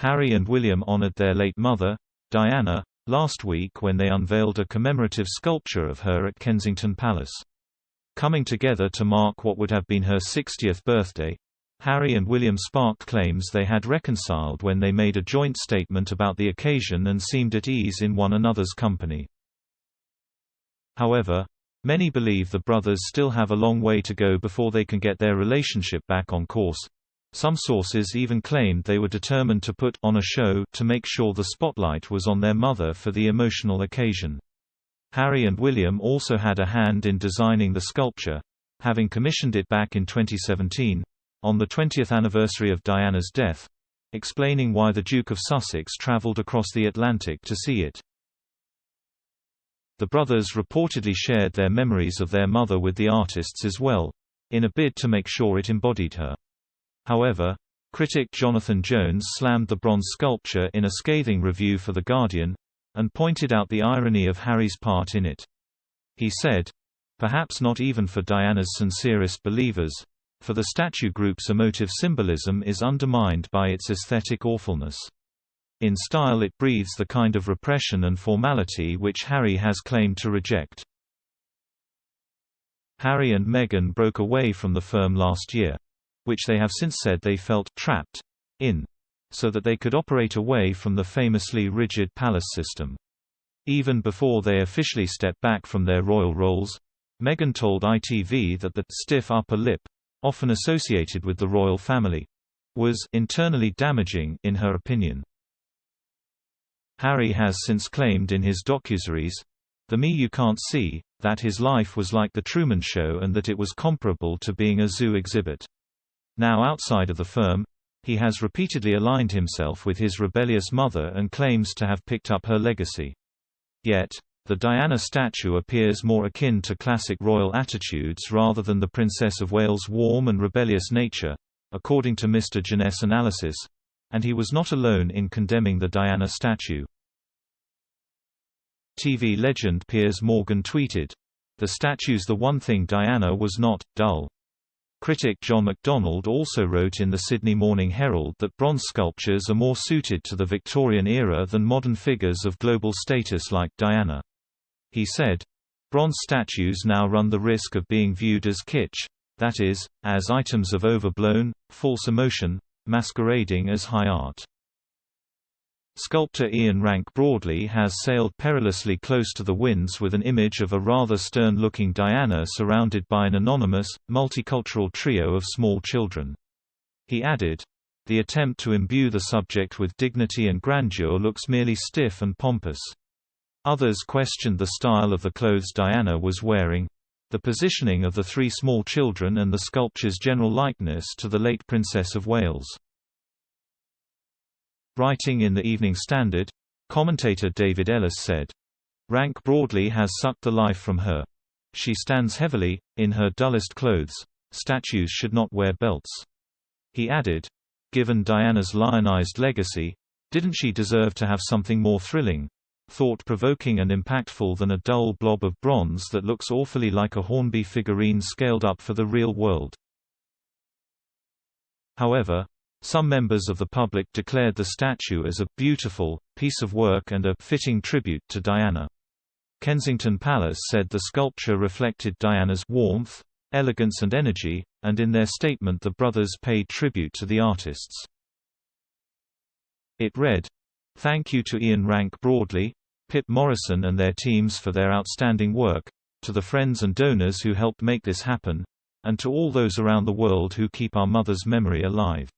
Harry and William honored their late mother, Diana, last week when they unveiled a commemorative sculpture of her at Kensington Palace. Coming together to mark what would have been her 60th birthday, Harry and William sparked claims they had reconciled when they made a joint statement about the occasion and seemed at ease in one another's company. However, many believe the brothers still have a long way to go before they can get their relationship back on course. Some sources even claimed they were determined to put on a show to make sure the spotlight was on their mother for the emotional occasion. Harry and William also had a hand in designing the sculpture, having commissioned it back in 2017, on the 20th anniversary of Diana's death, explaining why the Duke of Sussex travelled across the Atlantic to see it. The brothers reportedly shared their memories of their mother with the artists as well, in a bid to make sure it embodied her. However, critic Jonathan Jones slammed the bronze sculpture in a scathing review for The Guardian, and pointed out the irony of Harry's part in it. He said, "Perhaps not even for Diana's sincerest believers, for the statue group's emotive symbolism is undermined by its aesthetic awfulness. In style it breathes the kind of repression and formality which Harry has claimed to reject." Harry and Meghan broke away from the firm last year, which they have since said they felt trapped in, so that they could operate away from the famously rigid palace system. Even before they officially stepped back from their royal roles, Meghan told ITV that the stiff upper lip, often associated with the royal family, was internally damaging in her opinion. Harry has since claimed in his docuseries, "The Me You Can't See," that his life was like The Truman Show and that it was comparable to being a zoo exhibit. Now outside of the firm, he has repeatedly aligned himself with his rebellious mother and claims to have picked up her legacy. Yet, the Diana statue appears more akin to classic royal attitudes rather than the Princess of Wales' warm and rebellious nature, according to Mr. Jeunesse analysis, and he was not alone in condemning the Diana statue. TV legend Piers Morgan tweeted, "The statue's the one thing Diana was not, dull." Critic John MacDonald also wrote in the Sydney Morning Herald that bronze sculptures are more suited to the Victorian era than modern figures of global status like Diana. He said, "Bronze statues now run the risk of being viewed as kitsch, that is, as items of overblown, false emotion, masquerading as high art." Sculptor Ian Rank Broadley has sailed perilously close to the winds with an image of a rather stern-looking Diana surrounded by an anonymous, multicultural trio of small children. He added, "The attempt to imbue the subject with dignity and grandeur looks merely stiff and pompous." Others questioned the style of the clothes Diana was wearing, the positioning of the three small children and the sculpture's general likeness to the late Princess of Wales. Writing in the Evening Standard, commentator David Ellis said, "Rank Broadley has sucked the life from her. She stands heavily, in her dullest clothes. Statues should not wear belts." He added, "Given Diana's lionized legacy, didn't she deserve to have something more thrilling, thought-provoking and impactful than a dull blob of bronze that looks awfully like a Hornby figurine scaled up for the real world?" However, some members of the public declared the statue as a beautiful piece of work and a fitting tribute to Diana. Kensington Palace said the sculpture reflected Diana's warmth, elegance and energy, and in their statement the brothers paid tribute to the artists. It read, "Thank you to Ian Rank Broadley, Pip Morrison and their teams for their outstanding work, to the friends and donors who helped make this happen, and to all those around the world who keep our mother's memory alive."